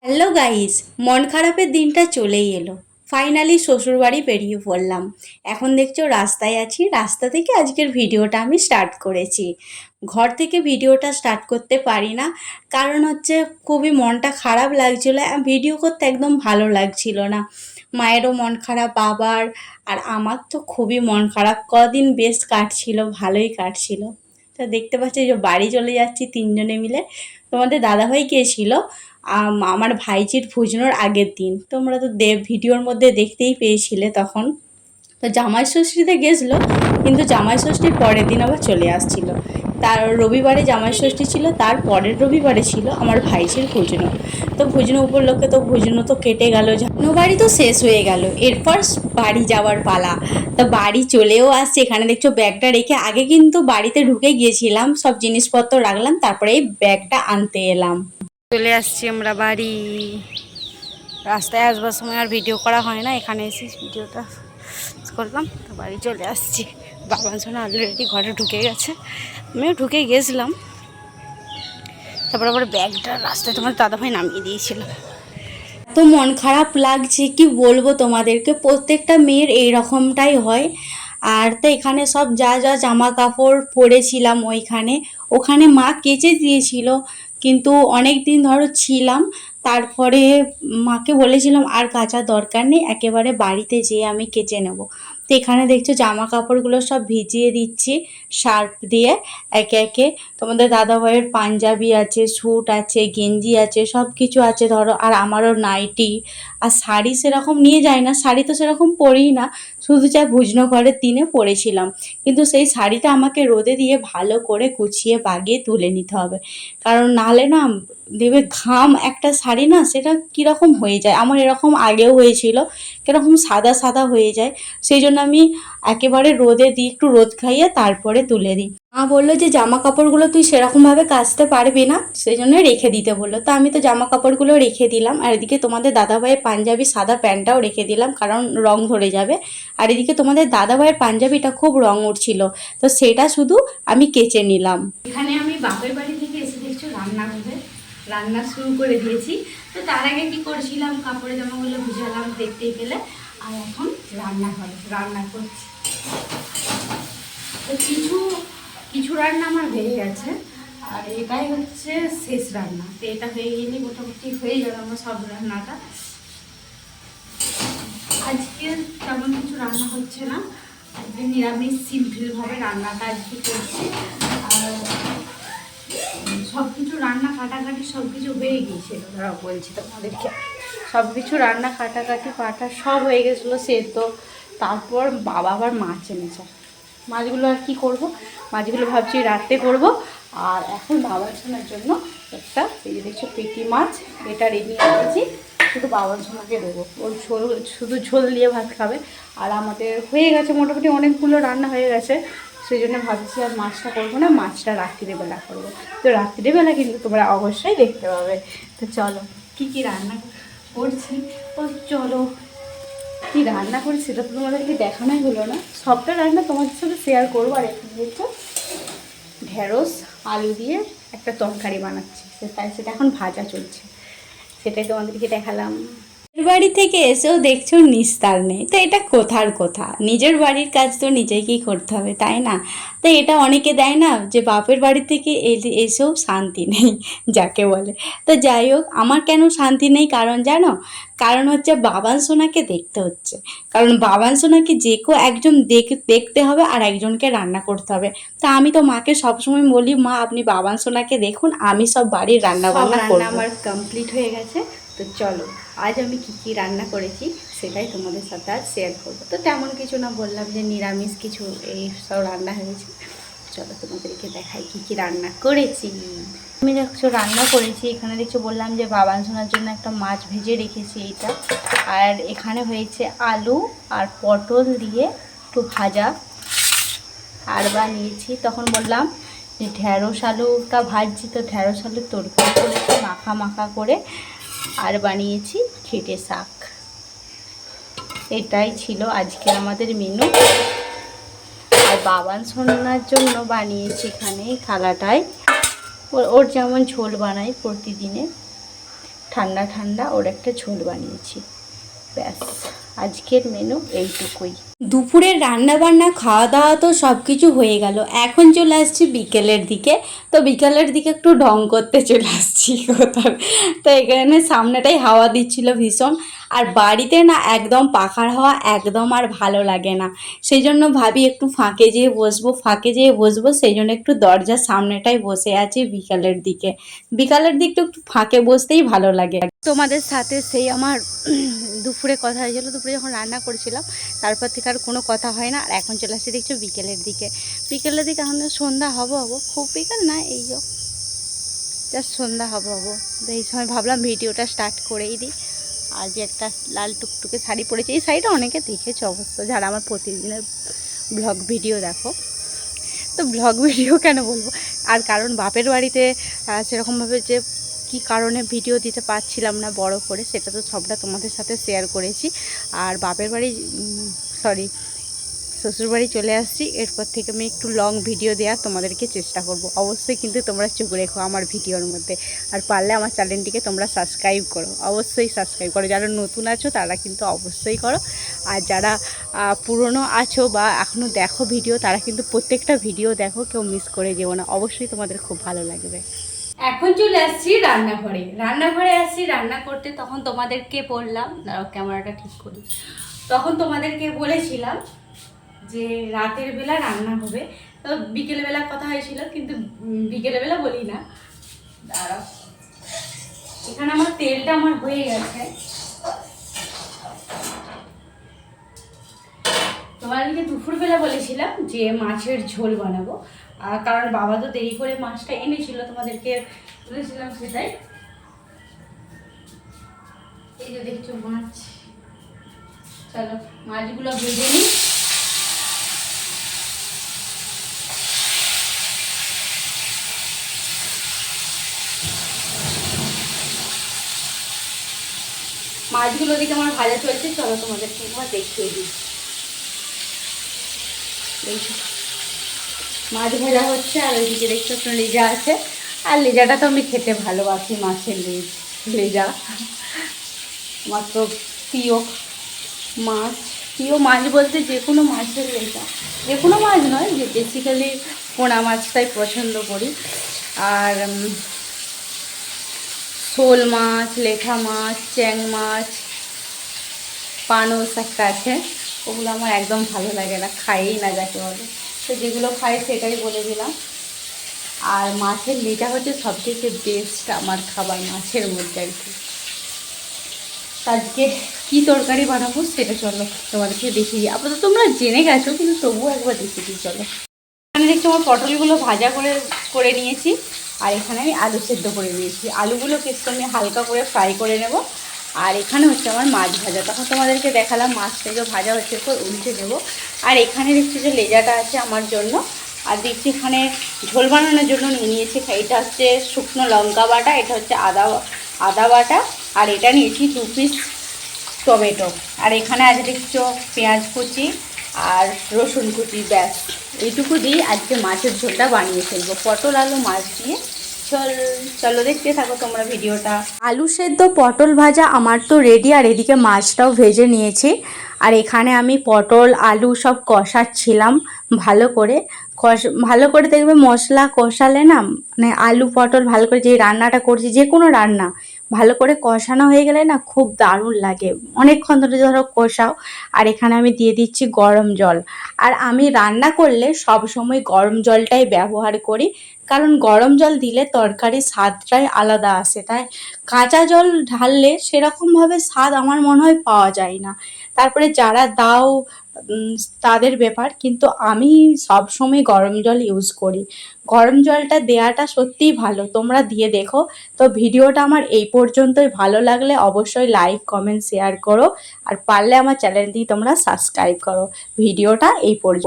Hello guys, মন খারাপের দিনটা চলেই এলো। ফাইনালি শ্বশুরবাড়ি বেরিয়ে পড়লাম। এখন দেখছো রাস্তায় আছি, রাস্তা থেকে আজকের ভিডিওটা আমি স্টার্ট করেছি। ঘর থেকে ভিডিওটা স্টার্ট করতে পারি না, কারণ হচ্ছে খুবই মনটা খারাপ লাগছিলো, ভিডিও করতে একদম ভালো লাগছিল না। মায়েরও মন খারাপ, বাবার আর আমার তো খুবই মন খারাপ। কদিন বেশ কাটছিল, ভালোই কাটছিল। তা দেখতে পাচ্ছি যে বাড়ি চলে যাচ্ছি তিনজনে মিলে। তোমাদের দাদাভাই গিয়েছিল আমার ভাইজির ভুজনোর আগের দিন। তোমরা তো ভিডিওর মধ্যে দেখতেই পেয়েছিলে তখন। তো জামাই ষষ্ঠীতে গেছিলো, কিন্তু জামাই ষষ্ঠীর পরের দিন আবার চলে আসছিল। তার রবিবারে জামাই ষষ্ঠী ছিল, তার পরের রবিবারে ছিল আমার ভাইজির ভুজনো। তো ভুজনো উপলক্ষে তো ভুজনো তো কেটে গেল, বাড়ি তো শেষ হয়ে গেল। এরপর বাড়ি যাওয়ার পালা। তো বাড়ি চলেও আসছে। এখানে দেখছো ব্যাগটা রেখে, আগে কিন্তু বাড়িতে ঢুকে গিয়েছিলাম, সব জিনিসপত্র রাখলাম, তারপরে এই ব্যাগটা আনতে এলাম। চলে আসছি আমরা বাড়ি। রাস্তায় আসবার সময় আর ভিডিও করা হয় না, এখানে এসে ভিডিওটা করলাম। তো বাড়ি চলে আসছি। বাবা শোনা অলরেডি ঘরে ঢুকে গেছে, আমিও ঢুকে গেছিলাম। তারপর আবার ব্যাগটা রাস্তায় তোমার দাদাভাই নামিয়ে দিয়েছিল। তো মন খারাপ লাগছে, কি বলবো তোমাদেরকে। প্রত্যেকটা মেয়ের এই রকমটাই হয়। আর তো এখানে সব যা যা জামা কাপড় পরেছিলাম ওখানে মা কেচে দিয়েছিল, কিন্তু অনেক দিন ধরো ছিলাম। তারপরে মাকে বলেছিলাম আর কাচার দরকার নেই, একেবারে বাড়িতে যেয়ে আমি কেচে নেব। তো এখানে দেখছো জামা কাপড়গুলো সব ভিজিয়ে দিচ্ছি সার্ফ দিয়ে একে একে। তোমাদের দাদাভাইয়ের পাঞ্জাবি আছে, স্যুট আছে, গেঞ্জি আছে, সব কিছু আছে ধরো। আর আমারও নাইটি আর শাড়ি সেরকম নিয়ে যাই না, শাড়ি তো সেরকম পরিই না, শুধু যা ভুজনো ঘরের দিনে পরেছিলাম। কিন্তু সেই শাড়িটা আমাকে রোদে দিয়ে ভালো করে গুছিয়ে বাগিয়ে তুলে নিতে হবে, কারণ নাহলে না দেবে ঘাম একটা শাড়ি না, সেটা কীরকম হয়ে যায়। আমার এরকম আগেও হয়েছিল, কীরকম সাদা সাদা হয়ে যায়। সেই জন্য আমি একেবারে রোদে দিই, একটু রোদ খাইয়ে তারপরে তুলে দিই। মা বললো যে জামা কাপড়গুলো তুই সেরকমভাবে কাচতে পারবি না, সেই জন্য রেখে দিতে বললো। তো আমি তো জামা কাপড়গুলো রেখে দিলাম। আর এদিকে তোমাদের দাদাভাইয়ের পাঞ্জাবি সাদা প্যান্টটাও রেখে দিলাম, কারণ রং ধরে যাবে। আর এদিকে তোমাদের দাদাভাইয়ের পাঞ্জাবিটা খুব রং উঠছিল, তো সেটা শুধু আমি কেচে নিলাম। এখানে আমি বাপের বাড়ি থেকে এসে দেখছো রান্না শুরু করে দিয়েছি। তো তার আগে কি করেছিলাম, কাপড়ে জামাগুলো ভিজালাম দেখতেই পেলে। আর এখন রান্না করছি। তো কিছু রান্না আমার হয়ে গেছে, আর এটাই হচ্ছে শেষ রান্না। তো এটা হয়ে গেলে মোটামুটি হয়ে যাবে আমার সব রান্নাটা। আজকে তেমন কিছু রান্না হচ্ছে না, আজকে নিরামিষ সিম্পলভাবে রান্নাটা আজকে করছি। আর সব কিছু রান্না কাটাকাটি সব কিছু হয়ে গিয়েছিল, ধরা বলছি তোমাদেরকে। সব কিছু রান্না কাটাকাটি পাটা সব হয়ে গেছিলো সে তো। তারপর বাবা আবার মাছ এনেছে। মাছগুলো আর কি করব, মাছগুলো ভাবছি রাত্রে করব। আর এখন বাবার সোনার জন্য একটা এই যে দেখছো পেটি মাছ, এটা রেডি করেছি, শুধু বাবার সোনাকে দেবো। ওর ঝোল, শুধু ঝোল দিয়ে ভাত খাবে। আর আমাদের হয়ে গেছে মোটামুটি, অনেকগুলো রান্না হয়ে গেছে। সেই জন্য ভাবছি আর মাছটা করবো না, মাছটা রাত্রিবেলা করবো। তো রাত্রিবেলা কিন্তু তোমরা অবশ্যই দেখতে পাবে। তো চলো কী কী রান্না করছি, ও চলো কী রান্না করি সেটা তো তোমাদেরকে দেখানোই হলো না। সবটা রান্না তোমাদের সাথে শেয়ার করবো। আর এখন দেখছো ঢেঁড়স আলু দিয়ে একটা তরকারি বানাচ্ছি, সেটা এখন ভাজা চলছে, সেটাই তোমাদেরকে দেখালাম। বাড়ি থেকে এসেও দেখছো নিস্তার নেই। তো এটা কোথার কথা, নিজের বাড়ির কাজ তো নিজেকেই করতে হবে, তাই না? তো এটা অনেকে দেয় না যে বাপের বাড়ি থেকে এসেও শান্তি নেই যাকে বলে। তো যাই হোক, আমার কেন শান্তি নেই কারণ জানো? কারণ হচ্ছে বাবান সোনাকে দেখতে হচ্ছে। কারণ বাবান সোনাকে যে কেউ একজন দেখতে হবে, আর একজনকে রান্না করতে হবে। তা আমি তো মাকে সবসময় বলি, মা আপনি বাবান সোনাকে দেখুন, আমি সব বাড়ির রান্না করব। আমার কমপ্লিট হয়ে গেছে। তো চলো আজ আমি কী কী রান্না করেছি সেটাই তোমাদের সাথে আজ শেয়ার করবো। তো তেমন কিছু না, বললাম যে নিরামিষ কিছু এই সব রান্না হয়েছে। চলো তোমাদেরকে দেখাই কী কী রান্না করেছি। আমি দেখছো রান্না করেছি, এখানে দেখছো বললাম যে বাবান সোনার জন্য একটা মাছ ভেজে রেখেছি এইটা। আর এখানে হয়েছে আলু আর পটল দিয়ে একটু ভাজা। আর বানিয়েছি, তখন বললাম যে ঢেঁড়স আলুটা ভাজছি, তো ঢেঁড়স আলুর তরকারি করেছি মাখা মাখা করে। আর বানিয়েছি ঘেঁটে শাক। এটাই ছিল আজকে আমাদের মেনু। আর বাবান সোনার জন্য বানিয়েছি এখানে থালাটায় ওর যেমন ঝোল বানাই প্রতিদিনে, ঠান্ডা ঠান্ডা ওর একটা ঝোল বানিয়েছি। ব্যাস, আজকের মেনু এইটুকুই। দুপুরের রান্না বান্না খাওয়া দাওয়া তো সব কিছু হয়ে গেল। এখন চলে আসছি বিকেলের দিকে। তো বিকেলের দিকে একটু ঢং করতে চলে আসছি কোথাও। তো এখানে সামনেটাই হাওয়া দিচ্ছিল ভীষণ, আর বাড়িতে না একদম পাখার হাওয়া একদম আর ভালো লাগে না। সেই জন্য ভাবি একটু ফাঁকে যেয়ে বসবো, সেই জন্য একটু দরজার সামনেটাই বসে আছি বিকালের দিকে। বিকালের দিকটা একটু ফাঁকে বসতেই ভালো লাগে। তোমাদের সাথে সেই আমার দুপুরে কথা হয়েছিল, দুপুরে যখন রান্না করেছিলাম তারপর থেকে আর কোনো কথা হয় না। আর এখন চলে আসছি দেখছো বিকেলের দিকে। এখন সন্ধ্যা হবো, খুব বিকেল না, এই জাস্ট সন্ধ্যা হবো। তো এই সময় ভাবলাম ভিডিওটা স্টার্ট করেই দিই। আর যে একটা লাল টুকটুকে শাড়ি পরেছি, এই শাড়িটা অনেকে দেখেছো অবশ্য যারা আমার প্রতিদিনের ব্লগ ভিডিও দেখো। তো ব্লগ ভিডিও কেন বলবো, আর কারণ বাপের বাড়িতে সেরকমভাবে যে কি কারণে ভিডিও দিতে পারছিলাম না বড় করে, সেটা তো সবটা তোমাদের সাথে শেয়ার করেছি। আর বাপের বাড়ি শ্বশুরবাড়ি চলে আসছি, এরপর থেকে আমি একটু লং ভিডিও দেওয়ার তোমাদেরকে চেষ্টা করব। অবশ্যই কিন্তু তোমরা চোখ রেখো আমার ভিডিওর মধ্যে, আর পারলে আমার চ্যানেলটিকে তোমরা সাবস্ক্রাইব করো, অবশ্যই সাবস্ক্রাইব করো। যারা নতুন আছো তারা কিন্তু অবশ্যই করো, আর যারা পুরনো আছো বা এখনও দেখো ভিডিও, তারা কিন্তু প্রত্যেকটা ভিডিও দেখো, কেউ মিস করে যেও না, অবশ্যই তোমাদের খুব ভালো লাগবে। এখন চলে আসছি রান্নাঘরে আসছি রান্না করতে। তখন তোমাদেরকে বললাম, দাঁড়াও ক্যামেরাটা ঠিক করি, তখন তোমাদেরকে বলেছিলাম যে রাতের বেলা রান্না হবে। তো বিকেলবেলা কথা হয়েছিল, কিন্তু বিকেলবেলা বলি না। দাঁড়াও, এখানে আমার তেলটা হয়ে গেছে। তোমাদেরকে দুপুরবেলা বলেছিলাম যে মাছের ঝোল বানাবো, কারণ বাবা তো দেরি করে মাছটা এনেছিল, তোমাদেরকে বলেছিলাম সেটাই। এই যে দেখছো মাছ, চলো মাছগুলো ভেজে নিই। মাছগুলো দিকে আমার ভাজা চলছে, চলো তোমাদেরকে একবার দেখিয়ে দিই। মাছ ভাজা হচ্ছে, আর ওইদিকে দেখছো একটা লেজা আছে, আর লেজাটা তো আমি খেতে ভালোবাসি, মাছের লেজা আমার তো প্রিয় মাছ। প্রিয় মাছ বলতে যে কোনো মাছের লেজা, যে কোনো মাছ নয়, যে বেসিক্যালি পোনা মাছটাই পছন্দ করি। আর শোল মাছ, লেঠা মাছ, চ্যাং মাছ, পানস একটা আছে, ওগুলো আমার একদম ভালো লাগে না, খাইই না যাকে বলে। তো যেগুলো খাই সেটাই বলে দিলাম। আর মাছের লেজা হচ্ছে সবথেকে বেস্ট আমার খাবার মাছের মধ্যে আর কি। আজকে কী তরকারি বানাবো সেটা চলো তোমাদেরকে দেখিয়ে দিই। আপাতত তোমরা জেনে গেছো, কিন্তু তবুও একবার দেখিয়ে দিই চলো। এখানে দেখছি আমার পটলগুলো ভাজা করে নিয়েছি, আর এখানে আমি আলু সেদ্ধ করে নিয়েছি। আলুগুলোকে একটু আমি হালকা করে ফ্রাই করে নেব। আর এখানে হচ্ছে আমার মাছ ভাজা, তখন তোমাদেরকে দেখালাম মাছটাকে ভাজা হচ্ছে, তো উল্টে দেবো। আর এখানে দেখছি যে লেজাটা আছে আমার জন্য, আর দেখছি এখানে ঝোল বানানোর জন্য নিয়ে নিয়েছি। এটা হচ্ছে শুকনো লঙ্কা বাটা, এটা হচ্ছে আদা বাটা, আর এটা নিয়েছি 2 পিস টমেটো, আর এখানে আছে দেখছো পেঁয়াজ কুচি আর রসুন কুচি। ব্যাস এইটুকু দিয়ে আজকে মাছের ঝোলটা বানিয়ে ফেলবো, পটল আলু মাছ দিয়ে। চলো দেখতে থাকো তোমরা ভিডিওটা। আলু সেদ্ধ পটল ভাজা আমার তো রেডি, আর এদিকে মাছটাও ভেজে নিয়েছি। আর এখানে আমি পটল আলু সব কষাচ্ছিলাম ভালো করে দেখবে মশলা কষালে না, মানে আলু পটল ভালো করে, যে রান্নাটা করছি যে কোনো রান্না ভালো করে কষানো হয়ে গেলে না খুব দারুণ লাগে, অনেকক্ষণ ধরে ধরো কষাও। আর এখানে আমি দিয়ে দিচ্ছি গরম জল। আর আমি রান্না করলে সব সময় গরম জলটাই ব্যবহার করি, কারণ গরম জল দিলে তরকারির স্বাদটাই আলাদা আসে। তাই কাঁচা জল ঢাললে সেরকমভাবে স্বাদ আমার মনে হয় পাওয়া যায় না। তারপরে যারা দাও তাদের ব্যাপার, কিন্তু আমি সবসময় গরম জল ইউজ করি। গরম জলটা দেওয়াটা সত্যিই ভালো, তোমরা দিয়ে দেখো। তো ভিডিওটা আমার এই পর্যন্তই, ভালো লাগলে অবশ্যই লাইক কমেন্ট শেয়ার করো, আর পারলে আমার চ্যানেলটি তোমরা সাবস্ক্রাইব করো। ভিডিওটা এই পর্যন্ত।